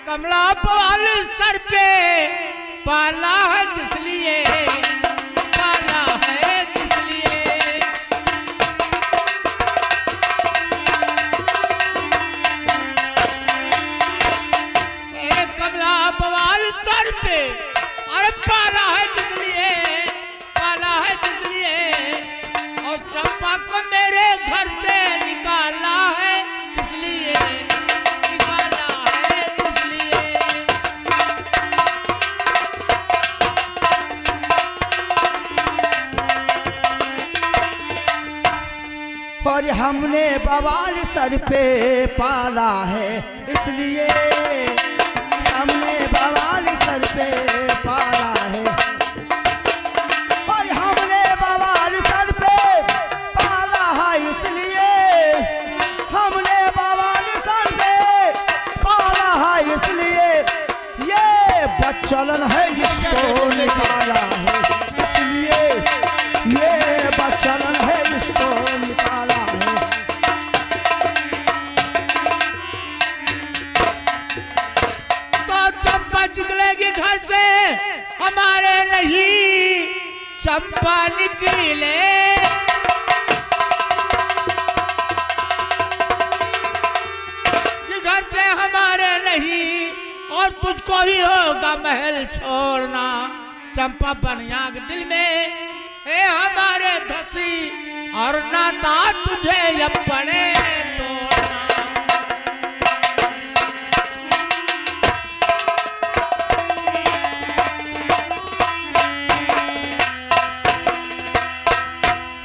कमला बवाल सर पे पाला है किस लिए, पाला है किस लिए। ए कमला बवाल सर पे अरे पाला है किस लिए, पाला है किस लिए। और चंपा को मेरे घर से निकाला है किस लिए, निकाला है किस लिए। और हमने बवाल सर पे पाला है इसलिए, हमने बवाल सर पे पाला है। और हमने बवाल सर पे पाला है इसलिए, हमने बवाल सर पे पाला है इसलिए। ये बच्चलन है इसको निकाला है इसलिए, ये बच्चलन है इसको निकाला है। तो चंपा निकलेगी घर से हमारे नहीं, चंपा निकले कि घर से हमारे नहीं, और तुझको ही होगा महल छोड़ना। चंपा बनिया के दिल में ए हमारे धसी, और नाता तुझे अपने तोड़ना।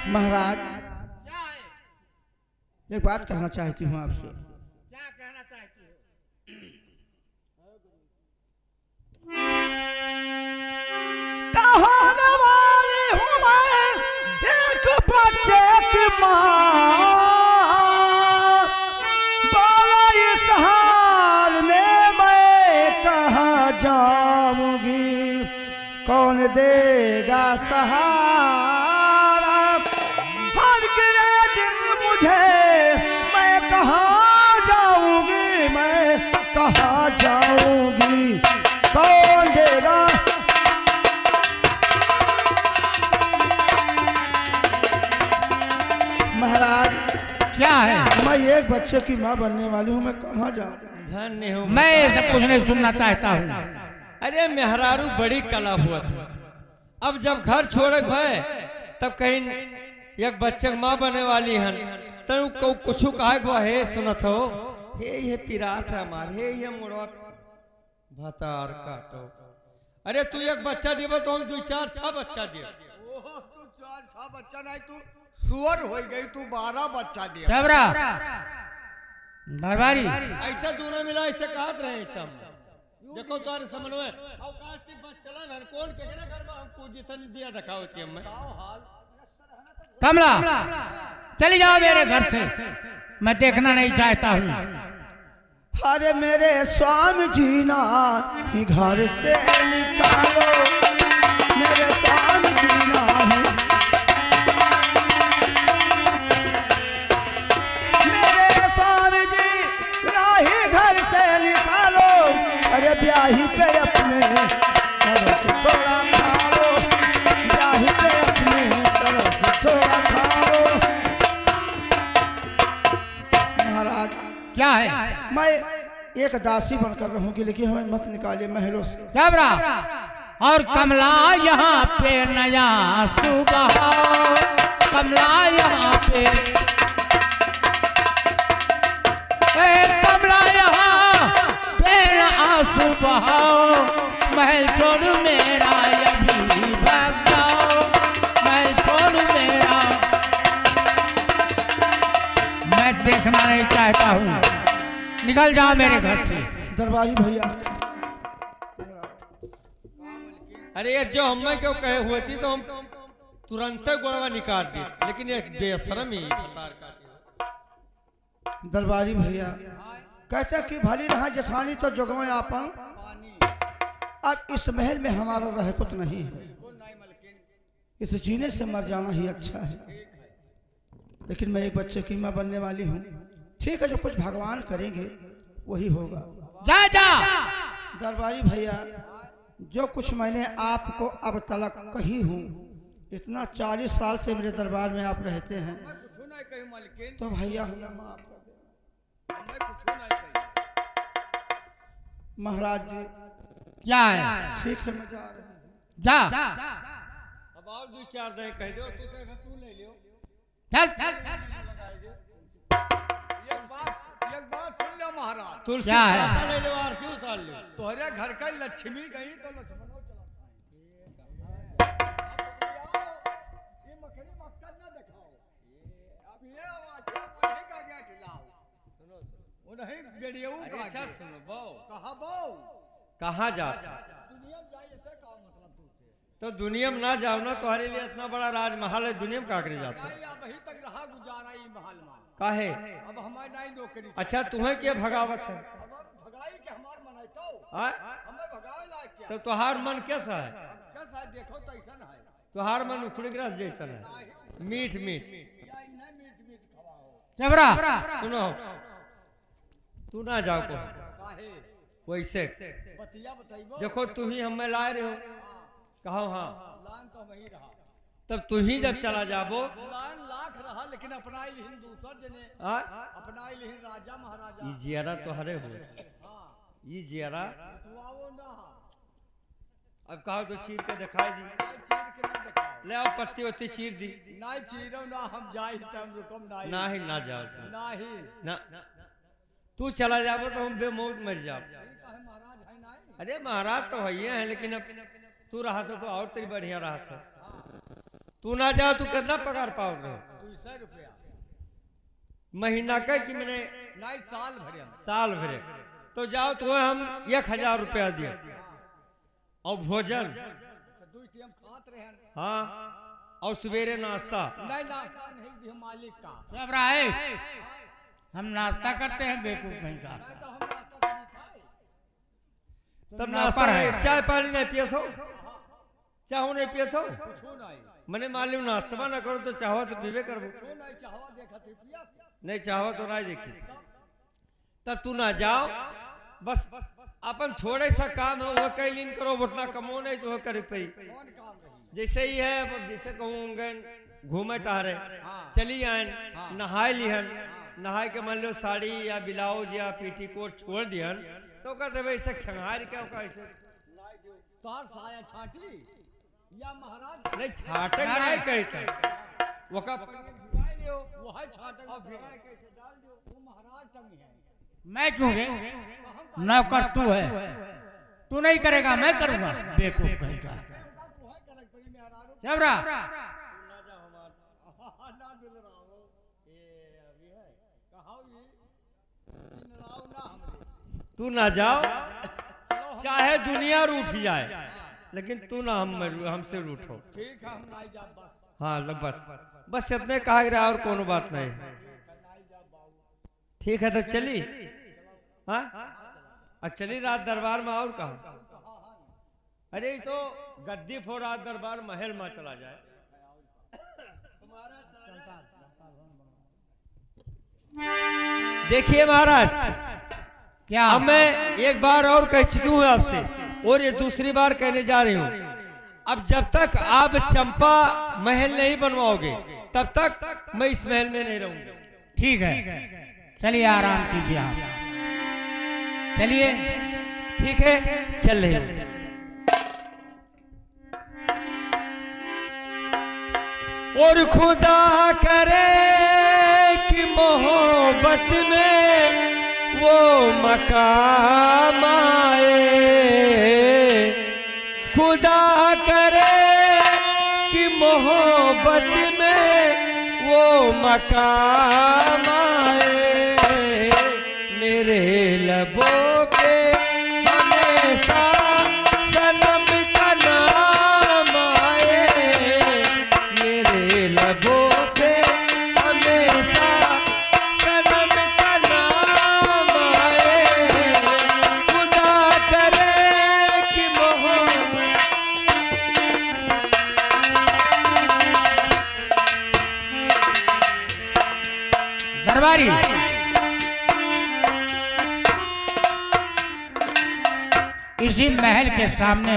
महाराज क्या है? एक बात कहना चाहती हूँ आपसे। क्या कहना चाहती हो? कहने वाली हूँ मैं एक बच्चे की माँ, बोला इस हाल में मैं कहाँ जाऊंगी, कौन देगा सहारा। हर गिरे दिन मुझे मैं कहाँ जाऊंगी, मैं कहाँ जाऊंगी, कौन देगा। महाराज क्या है? मैं एक बच्चे की माँ बनने वाली हूँ, मैं कहाँ जाऊँ। धन्य हो। मैं ये सब कुछ नहीं सुनना चाहता हूँ। अरे मेहरारू बड़ी कला हुआ था, अब जब घर छोड़ भय तब कहीं एक बच्चे की माँ बने वाली हन, तो कुछ कहा हे सुनत हो, हे ये पिरात है हमार, हे ये मुड़वा भतार काटो। अरे तू एक बच्चा देव तो हम 2-4-6 बच्चा दे। तू 4-6 बच्चा नहीं, तू सुअर हो गई, तू 12 बच्चा दे। चबरा दरबारी ऐसा दोनों मिला ऐसे कहत रहे सब। देखो तुम्हारे समझ में अवकाश की बच चलन हन, कौन केकरे घर में हमको जितन दिया दिखाओ थी हमें। कमला चली जाओ मेरे घर से, मैं देखना नहीं चाहता हूँ। अरे मेरे स्वामी जी ना ही घर से निकालो, मेरे स्वामी जी ना ही, मेरे स्वामी जी ना ही घर से निकालो। अरे ब्याही पे अपने तरह से थोड़ा खा लो, ब्याही पे अपने तरह से थोड़ा खा लो। महाराज क्या है? मैं एक दासी बनकर रहूंगी, लेकिन हमें मत निकालिए महलों से। चबरा और कमला यहाँ पे नया सुबह, कमला यहाँ पे कमला यहाँ पे आंसू बहाओ। महल छोड़ मेरा अभी भाग जाओ, महल छोड़ मेरा, मैं देखना नहीं चाहता हूँ। निकल जाओ मेरे घर से। दरबारी भैया, अरे ये जो हमें क्यों कहे हुए थी तो हम तुरंत गोड़वा निकाल दिए, लेकिन ये बेशरम ही भतार काटे। दरबारी भैया कैसे कि भली रहा जेठानी तो जोगवे आपन, अब इस महल में हमारा रह कुछ नहीं है, इस जीने से मर जाना ही अच्छा है। लेकिन मैं एक बच्चे की माँ बनने वाली हूँ। ठीक है, जो कुछ भगवान करेंगे वही होगा। जा जा। दरबारी भैया, जो कुछ मैंने आपको अब तलक कही हूँ, इतना 40 साल से मेरे दरबार में आप रहते हैं, कुछ नहीं कही मालकिन, तो भैया हमें माफ कर दें। मैं कुछ नहीं कही। महाराज जी क्या है? ठीक है, मैं जा रहा हूँ। जा। अब और 2-4 दिन कह दो, तू ले लियो। चल। एक बात सुन लो महाराज, तुलसी क्या है? पाता ले लो, आरती उतार लो। तोहरे घर का लक्ष्मी गई तो लक्ष्मणों चला ये मखनी मक्खन ना दिखाओ, अब ये आवाज वही का गया खिलाओ। सुनो वो नहीं बेड़ियों का अच्छा सुनो बो, कहा बो कहाँ जाता? दुनिया में जाए ऐसे का मतलब तुझसे तो दुनिया में ना जाओ ना, तुम्हारे लिए इतना बड़ा राजमहल है, दुनिया में काकरे जाता नहीं, अब वही तक रहा गुजारा ये महल में, काहे? अब हमारी नहीं नौकरी। अच्छा तुम्हें क्या भगावत है? अब हम भगाई के हमार मनाइतो, हाँ? हमें भगावे लायक क्या? तो तुहार मन कैसा है? कैसा है देखो तो ऐसा है, तुहार मन उखड़ी ग्रस जैसा है, मीठ मीठ। या इन्हें मीट मीट खवाओ। जबरा। सुनो, तू ना जाओ को काहे वैसे, बतिया बताइबो। देखो तू ही हमें लाए रहे हो, कहो हाँ, लान तो वही रहा, तब तू ही जब चला जाबो, लान लाख रहा, लेकिन अपना ही लिहिन दूसर जने, हाँ? अपना ही लिहिन राजा महाराजा। ये जियारा तुहरे हो, हाँ, ये जियारा तू आओ ना, अब कहो तो चीर के दिखाई दी, नहीं चीर के ना दिखाओ, ले आओ पत्ती वत्ती चीर दी। नहीं चीरो ना, हम जाई तम रुकम नहीं, ना ही ना जाओ तुम। नहीं। ना तू चला जाबो तो हम बेमौत मर जाओ। यही कहे महाराज है नहीं। अरे महाराज तो है हैं, लेकिन अब तू रहा तो और तेरी बढ़िया रहा था। तू ना जाओ तो कितना पगार पाओ रहे? 200 रुपया महीना का कि मैंने नहीं, साल भरे हम। साल भरे, तो जाओ तो हम 1000 रुपया दिया और भोजन, तो 2 टाइम खात रहे, हाँ, और सवेरे नाश्ता। नहीं ना नहीं दिया मालिक का, जबरा है। हम नाश्ता करते हैं बेवकूफ कहीं का। नहीं तो हम नाश्ता करी खाए। तब नौकर नाश्ता है। नहीं, चाय पानी नहीं पिए थो, चाहो नहीं पिए थो। कुछ नहीं, मैंने मान लियो नाश्ता ना करो तो चाहो तो पीबे करबो, क्यों नहीं चाहवा देखा थे पिया थे। नहीं चाहो तो नहीं देखी। तब तू ना जाओ, बस अपन थोड़े सा काम है वह कई लीन करो, उतना कमो नहीं तो वह करे पई। कौन काम रही? जैसे ही है, अब जैसे कहूँगे घूमे टहरे, हाँ। चली आयन, हाँ। नहाए लिहन, नहाए के मान लो साड़ी या ब्लाउज या पेटीकोट छोड़ दिहन, तो कहते भाई ऐसे खंगार क्या होगा ऐसे? तार साया छाटी या महाराज नहीं छाटक नहीं कहते, वो का वो है छाटक और भिगाए कैसे डाल दो, वो महाराज टंग है। मैं क्यों रे? नौकर तू है, तू नहीं करेगा मैं करूंगा, बेवकूफ कहीं का। तू है करक परी में हरारो जबरा। ना दिल रावो ये अभी है कहाओ ये दिन राव ना हमरे। तू ना जाओ, चलो हम चाहे दुनिया रूठ जाए, लेकिन तू ना हमसे रूठो। ठीक है, हम नहीं जा बस हाँ बस इतने कहा रहा, और कोनो बात नहीं। नहीं जा बाबू। ठीक है, तब चली। हाँ, अब चली रात दरबार में, और कहा? अरे ये तो गद्दी फोड़ रात दरबार महल में चला जाए। देखिए महाराज, क्या? अब मैं एक बार और कह चुकी हूँ आपसे, और ये दूसरी बार कहने जा रही हूँ, अब जब तक आप चंपा महल नहीं बनवाओगे तब तक मैं इस महल में नहीं रहूंगा। ठीक है, चलिए आराम कीजिए आप, चलिए। ठीक है, चल रही हूँ। और खुदा करे कि मोहब्बत में वो मकाम आए, खुदा करे कि मोहब्बत में वो मकाम आए, मेरे लबों पे हमेशा सनम का नाम आए, मेरे लबों पे हमेशा सनम का नाम आए, खुदा करे कि मोहब्बत। दरबारी, इसी महल के सामने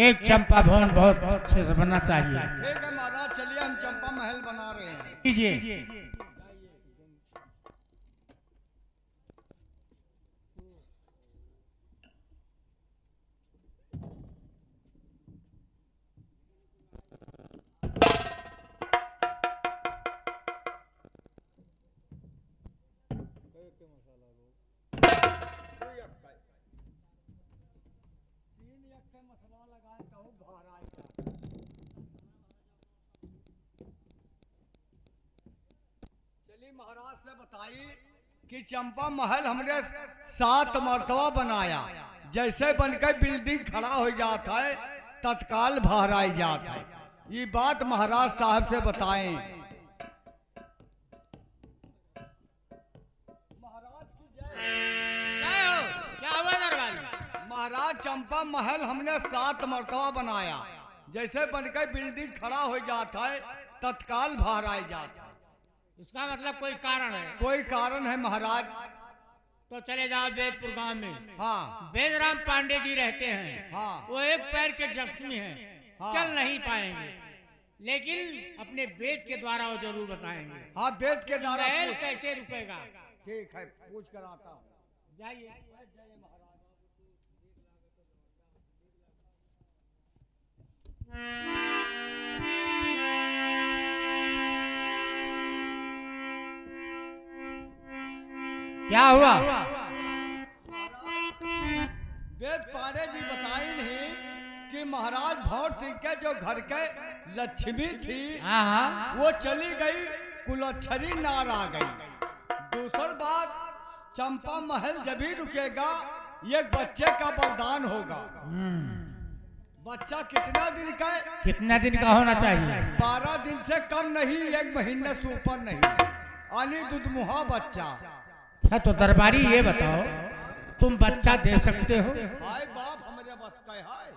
एक चंपा भवन बहुत अच्छे से बनना चाहिए। ठीक है महाराज, चलिए हम चंपा महल बना रहे हैं। कीजिए। मसला लगाए तो बाहर आएगा। चलिए महाराज से बताइए कि चंपा महल हमने 7 मरतबा बनाया, जैसे बनकर बिल्डिंग खड़ा हो जाता है तत्काल बाहर आई जाता है। ये बात महाराज साहब से बताएं। महाराज की जय। क्या हुआ दरबारी? महाराज चंपा महल हमने 7 मरतबा बनाया, जैसे बनकर बिल्डिंग खड़ा हो जाता है तत्काल बाहर आ जाता है। इसका मतलब कोई कारण है? कोई कारण है महाराज। तो चले जाओ वेदपुर गांव में। हाँ वेदराम पांडे जी रहते हैं। हाँ वो एक पैर के जख्मी हैं, हाँ। चल नहीं पाएंगे, लेकिन अपने वेद के द्वारा वो जरूर बताएंगे। हाँ वेद के द्वारा महल पूछ- कैसे रुकेगा? ठीक है, पूछ कर आता हूँ। जाइए। क्या हुआ? वेद पांडे जी बताई नहीं कि महाराज भौर सिंह के जो घर के लक्ष्मी थी, हाँ हाँ। वो चली गई, कुलच्छरी नार आ गई। दूसरी बात, चंपा महल जब भी रुकेगा एक बच्चे का बलिदान होगा। बच्चा कितना दिन का है? कितना दिन का होना चाहिए? 12 दिन से कम नहीं, 1 महीने से ऊपर नहीं, आनी दुधमुहा बच्चा। अच्छा तो दरबारी ये बताओ, तुम बच्चा दे सकते हो? हाय बाप, हमारे बस का हाय,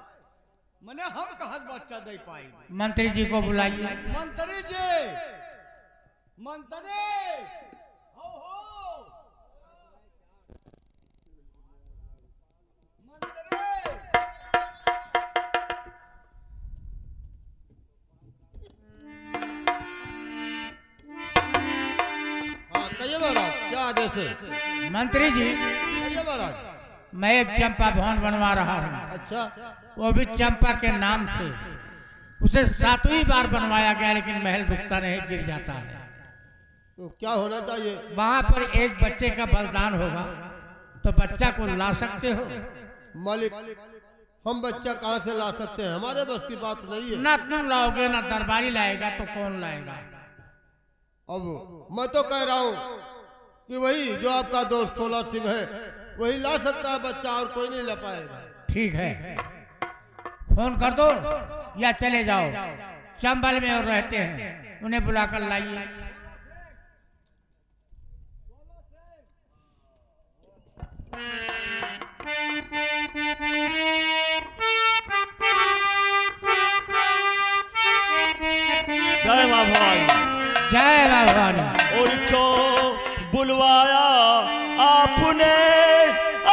मने हम कहाँ बच्चा दे पाएंगे। मंत्री जी को बुलाइए। मंत्री जी, मंत्री हो मंत्री। हाँ कहिए महाराज, क्या आदेश है? मंत्री जी, कहिए महाराज। मैं एक चंपा भवन बनवा रहा हूँ, अच्छा, वो भी चंपा के नाम से। उसे 7वीं बार बनवाया गया, लेकिन महल रुकता नहीं, गिर जाता है। तो क्या होना चाहिए? वहाँ पर एक बच्चे का बलिदान होगा, तो बच्चा को ला सकते हो? मालिक, हम बच्चा कहाँ से ला सकते हैं? हमारे बस की बात नहीं है। ना तुम लाओगे ना दरबारी लाएगा, तो कौन लाएगा? अब मैं तो कह रहा हूँ कि वही जो आपका दोस्त 16 सिंह है वही ला सकता है बच्चा, और कोई नहीं ला पाएगा। ठीक है, फोन कर दो या चले जाओ, चंबल में और रहते हैं, उन्हें बुलाकर लाइए। जय माँ भवानी। जय माँ भवानी। और क्यों बुलवाया आपने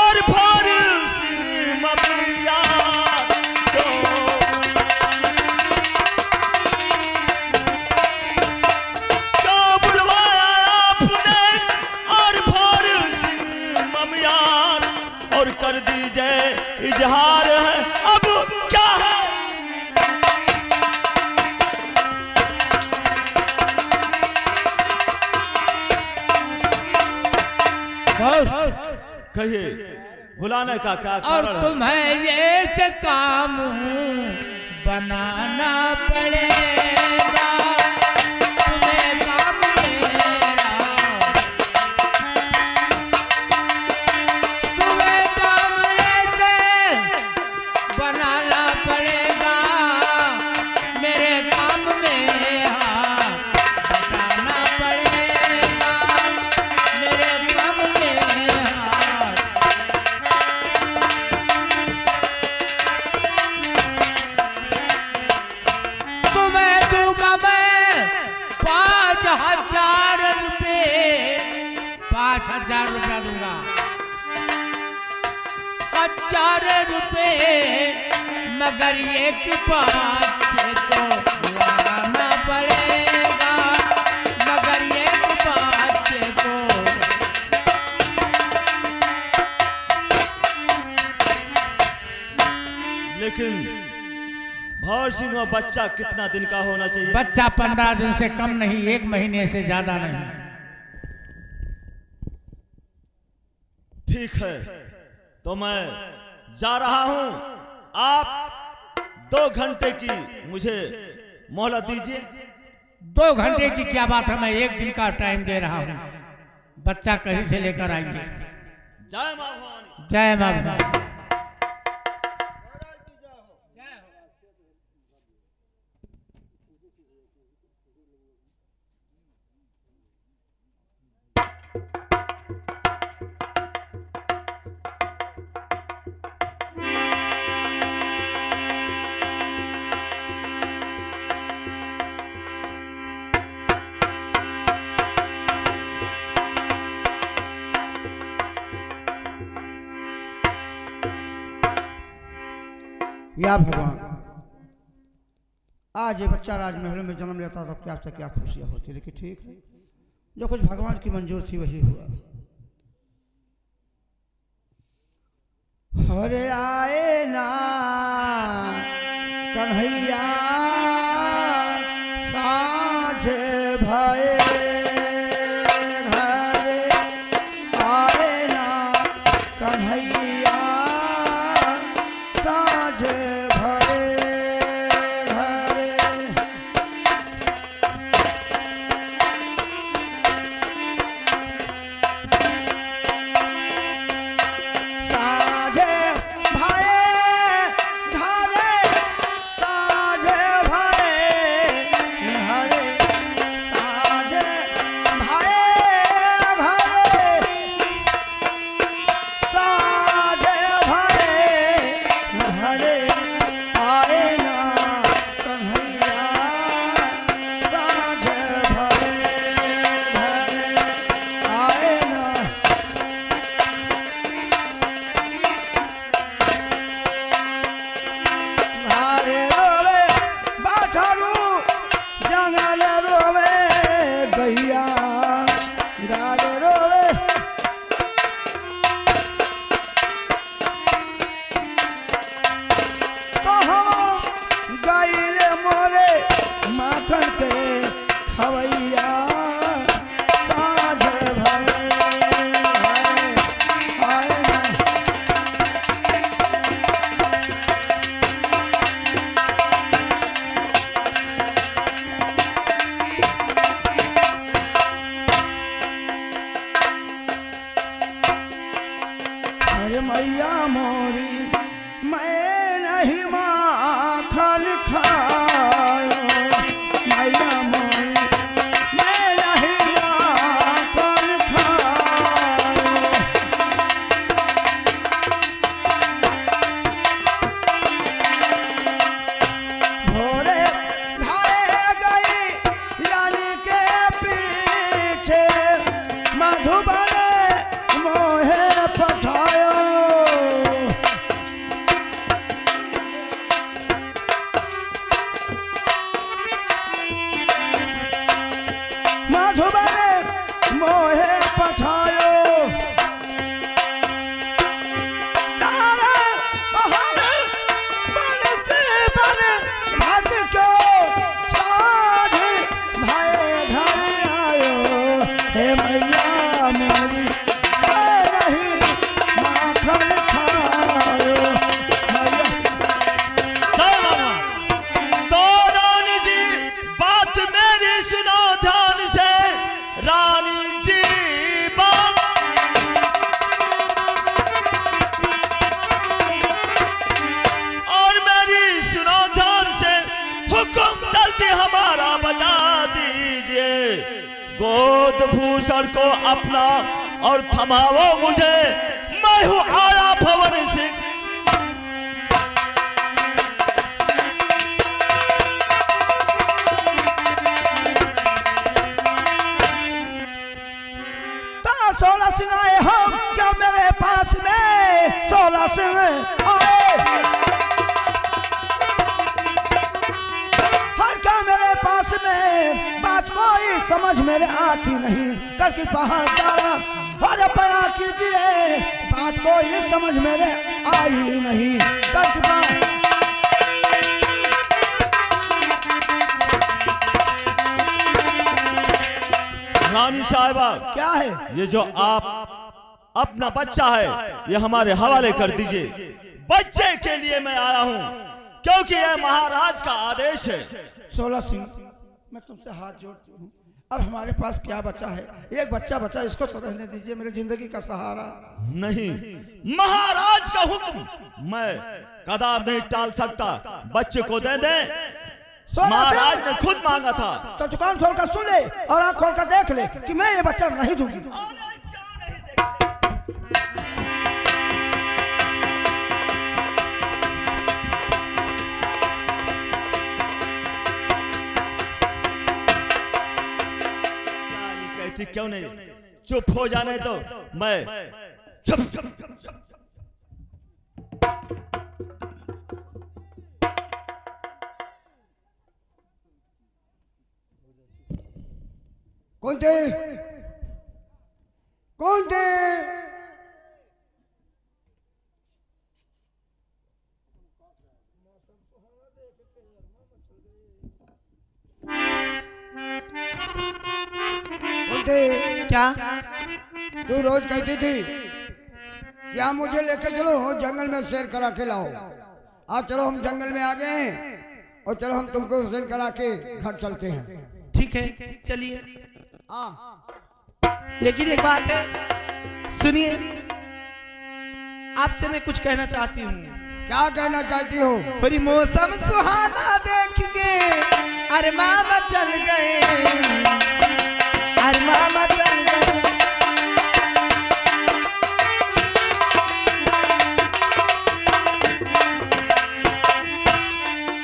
और फारसी मपिया क्यों बुलवाया आपने और फारसी ममियार, और कर दीजिए इजहार है अब क्या है? कहिए, बुलाने का क्या और कारण है? तुम्हें ये काम बनाना पड़ेगा, तुम्हें काम मेरा, तुम्हें काम ऐसे बनाना पड़ेगा, मेरे काम में हाथ बटाना पड़ेगा, मेरे काम में हाथ। तुम्हें दूंगा मैं 5,000 रुपये, 5,000 रुपया दूंगा। 4 रुपए, मगर एक बच्चे को लाना पड़ेगा, मगर एक बच्चे को। लेकिन भौर सिंह वो बच्चा कितना दिन का होना चाहिए? बच्चा 15 दिन से कम नहीं, 1 महीने से ज्यादा नहीं। ठीक है, तो मैं जा रहा हूं। आप 2 घंटे की मुझे मोहलत दीजिए। 2 घंटे की क्या बात है, मैं 1 दिन का टाइम दे रहा हूं। बच्चा कहीं से लेकर आइए। जय मां भवानी। जय मां भवानी। या भगवान, आज ये बच्चा राजमहल में जन्म लेता तो क्या से क्या खुशियाँ होती, लेकिन ठीक है, जो कुछ भगवान की मंजूर थी वही हुआ। हरे आए ना कन्हैया साँझ भये, हरे आए ना कन्हैया साँझ भये, हरे साँझ भये, हरे साँझ भये, हरे साँझ भये, हरे साँझ भये, हरे आए ना कन्हैया साँझ भये, हरे आए ना। घरे रोवे बाछरू, जंगल रोवे गैया, घरे रोवे कहवा गईले मोरे माखन के खवैया, साँझ भये, हरे आए ना। अरे मैया मोरी मैं नहीं माखन खायो, मैया मोरी मैं नहीं माखन खायो। भोरे भाए गई लाली के पीछे, मधुबन मोहे पठायो। मधुबन मोहे पठायो, तारा पहाड़ बन से बन भटको, साँझ भये घर आयो। हे मैया मोरी मैं नहीं माखन खायो, मैया। जय मामा। तो रानी जी बात मेरी सुनो ध्यान से, रानी जी बात। और मेरी सुनो ध्यान से, हुक्म चलते हमारा बजा दीजिए। गोद भूषण को अपना और थमाओ मुझे, मैं हूँ आया भवन सिंह। ता 16 सिंह आए हो क्या मेरे पास में 16 सिंह आए हर क्या मेरे पास में बात कोई समझ मेरे आती नहीं करके पहाड़ डाला और बया कीजिए बात कोई समझ मेरे आई नहीं करके पहाड़ रानी साहिबा, क्या है ये जो आप अपना बच्चा है ये हमारे हवाले कर दीजिए। बच्चे के लिए मैं आया हूँ क्योंकि यह महाराज का आदेश है। 16 सिंह मैं तुमसे हाथ जोड़ती हूँ अब हमारे पास क्या बचा है एक बच्चा बचा इसको तो रहने दीजिए मेरी जिंदगी का सहारा नहीं, महाराज का हुक्म मैं कदाप नहीं टाल सकता। बच्चे को दे दे, महाराज ने खुद मांगा था। तो दुकान खोल कर सुन ले और आँख खोल कर देख ले कि मैं ये बच्चा नहीं दूंगी। कहती क्यों नहीं, चुप हो जाने तो मैं चुप। कौन थे कौन थे कौन थे क्या तू रोज कहती थी क्या मुझे लेके चलो जंगल में सैर करा के लाओ। आज चलो हम जंगल में आ गए हैं और चलो हम तुमको सैर करा के घर चलते हैं। ठीक है चलिए। हाँ लेकिन एक बात है सुनिए, आपसे मैं कुछ कहना चाहती हूँ। क्या कहना चाहती हो? पूरी मौसम सुहाना देख के अरे मामा चल गए, अरे मामा चल गए।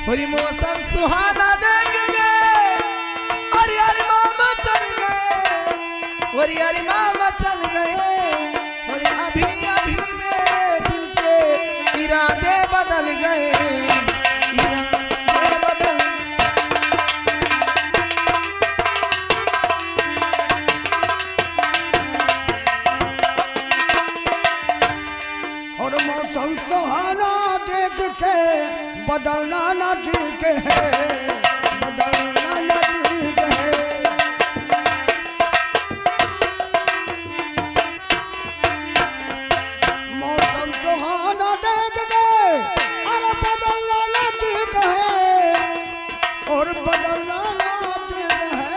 पूरी मौसम सुहाना देख के अरे अरे मामा चल गए, अरे अरे मामा चल गए। और अभी अभी में दिल के इरादे बदल गए, इरादे बदल। और मौसम सुहाना देख के बदलना ना ठीक है, बदलना ना ठीक है। मौसम सुहाना देख के अरे बदलना ना ठीक है, और बदलना ना ठीक है।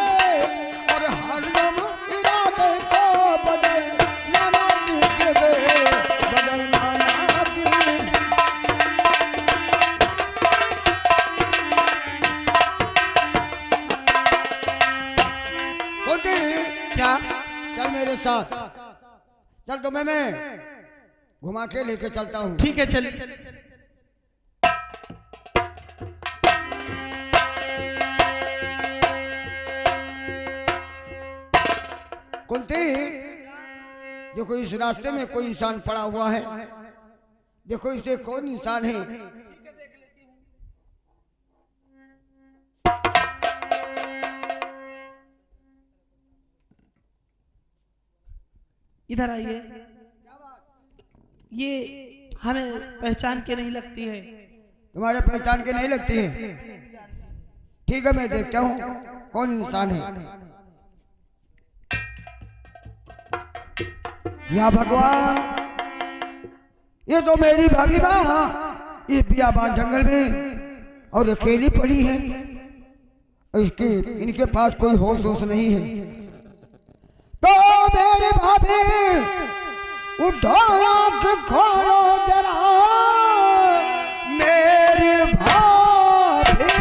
और हर दम इरादे को बदलना ना ठीक है, बदलना ना ठीक। क्या? चल मेरे साथ चल, तुम्हें मैं घुमा के लेके चलता हूँ। ठीक है चलिए। कुंती देखो इस रास्ते में कोई इंसान पड़ा हुआ है, देखो इसे कौन इंसान है। इधर आइए। ये हमें पहचान के नहीं लगती है। तुम्हारे पहचान के नहीं लगती है? ठीक है मैं देखता हूँ कौन इंसान है। या भगवान, ये तो मेरी भाभी माँ ये बियाबान जंगल में और अकेली पड़ी है, इसके इनके पास कोई होश होश नहीं है। तो मेरी भाभी उठो आंख खोलो जरा, मेरी भाभी।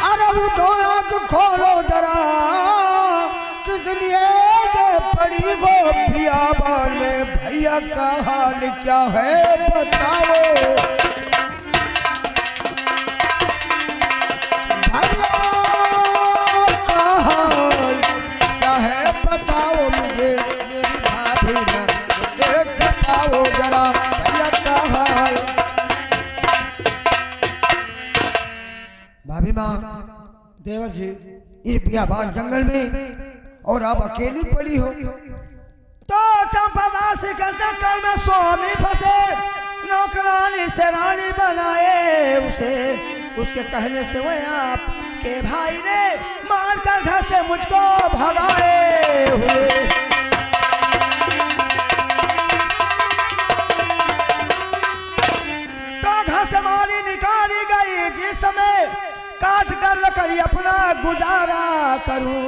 अरे उठो आंख खोलो जरा, कितनी एज पड़ी हो बियाबान में, भैया का हाल क्या है बताओ। भैया का इस बियाबान जंगल में और आप अकेली पड़ी हो। तो चंपादासी के चक्कर में स्वामी फंसे, नौकरानी से रानी बनाए उसे। उसके कहने से वो आपके भाई ने मार कर घर से मुझको भगाए हुए। तो घर से मारी निकाली गई, जिस समय काट कर लकड़ी अपना गुजारा करूं।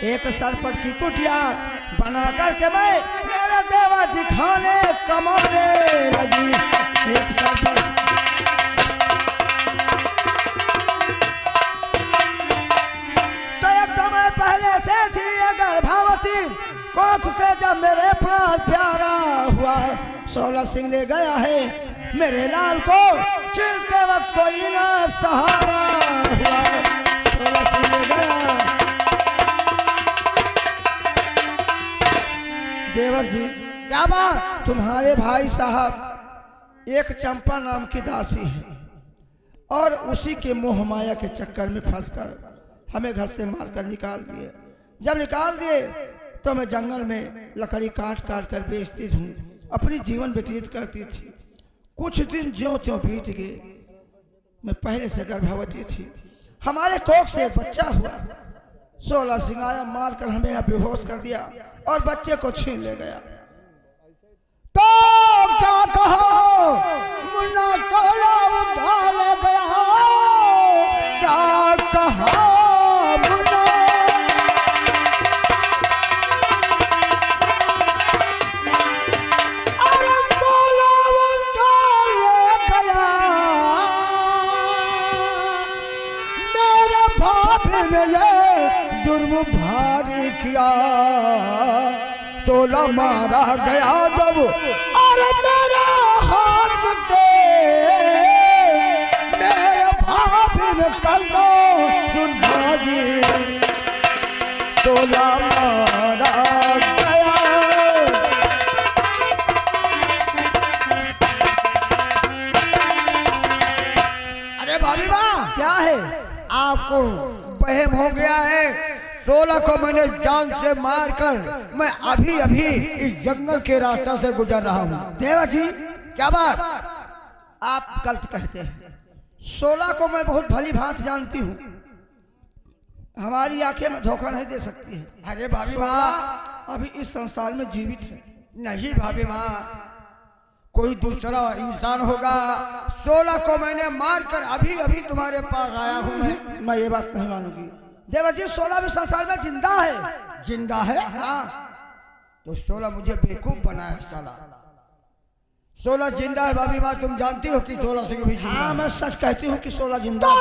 एक सरपट की कुटिया बना करके मैं मेरे देवर जी खाने कमाने लगी। एक सरपट तो एक समय पहले से थी गर्भवती, कोख से जब मेरे प्राण प्यारा हुआ। 16 सिंह ले गया है मेरे लाल को, चलते वक्त कोई ना सहारा हुआ। 16 सिंह ले गया। देवर जी क्या बात? तुम्हारे भाई साहब एक चंपा नाम की दासी है और उसी के मोह माया के चक्कर में फंसकर हमें घर से मारकर निकाल दिए। जब निकाल दिए तो मैं जंगल में लकड़ी काट काट कर बेचती हूँ, अपनी जीवन व्यतीत करती थी। कुछ दिन ज्यों त्यों बीत गए, मैं पहले से गर्भवती थी। हमारे कोख से एक बच्चा हुआ। 16 सिंह आया, मारकर हमें यहाँ बेहोश कर दिया और बच्चे को छीन ले गया। तो क्या कहो, मुन्ना तोड़ा उठा गया। क्या कहा मुन्ना, अरे तोड़ा उठा गया। मेरे भाभी ने ये जुर्म भारी किया। 16 मारा गया जब, और मेरा हाथ के मेरे भाभी ने कर दो दुर्भागी। 16 मारा गया। अरे भाभी माँ क्या है? आपको वहम हो गया है। 16 को मैंने जान से मारकर मैं अभी अभी इस जंगल के रास्ता से गुजर रहा हूँ। देवा जी क्या बात? आप गलत कहते हैं। 16 को मैं बहुत भली भांति जानती हूँ, हमारी आंखें में धोखा नहीं दे सकती है। अरे भाभी माँ अभी इस संसार में जीवित है। नहीं भाभी माँ, कोई दूसरा इंसान होगा। 16 को मैंने मारकर अभी अभी तुम्हारे पास आया हूँ। मैं ये बात नहीं मानूंगी। देवर जी 16 भी संसार में जिंदा है। जिंदा है? हाँ। तो 16 मुझे बेवकूफ बनाया साला। 16 जिंदा है भाभी माँ, तुम जानती हो कि 16 से भी जिंदा। हाँ मैं सच कहती हूँ कि 16 जिंदा है।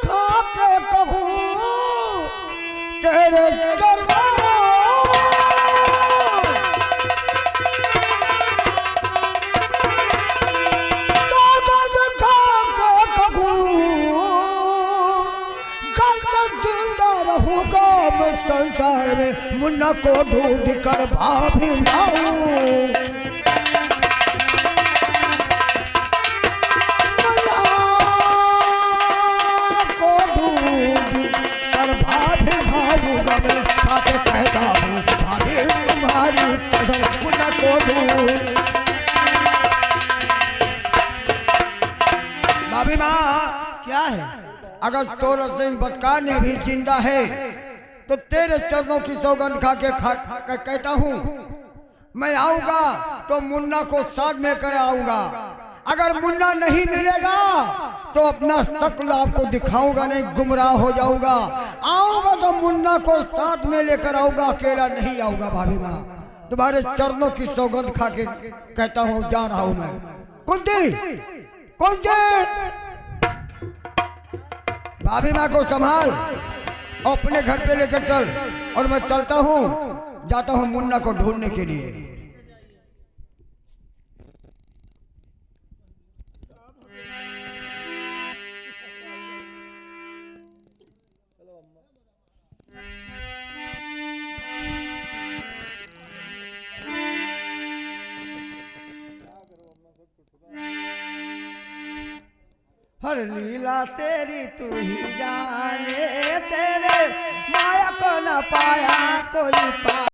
खा के कहूँ तेरे संसार में मुन्ना को ढूंढ कर भाभी लाऊं। मुन्ना को ढूंढ कर भाभी लाऊंगा मैं, खाके कहता हूँ भाभी तुम्हारी कसम। मुन्ना को ढूंढ। भाभी माँ क्या है? अगर 16 सिंह बदकार ने भी जिंदा है तो तेरे चरणों की सौगंध खा के कहता हूँ मैं आऊंगा तो मुन्ना को साथ में कर आऊंगा। अगर मुन्ना नहीं मिलेगा तो अपना शक्ल आपको दिखाऊंगा नहीं, गुमराह हो जाऊंगा। आऊंगा तो मुन्ना को साथ में लेकर आऊंगा, अकेला नहीं आऊंगा। भाभी माँ तुम्हारे चरणों की सौगंध खा के कहता हूँ जा रहा हूँ मैं। कुंती कुंती, भाभी माँ को संभाल, अपने घर पे लेकर चल। और मैं चलता हूँ, जाता हूँ मुन्ना को ढूंढने के लिए। हर लीला तेरी तू ही जाने, तेरे माया को न पाया कोई पा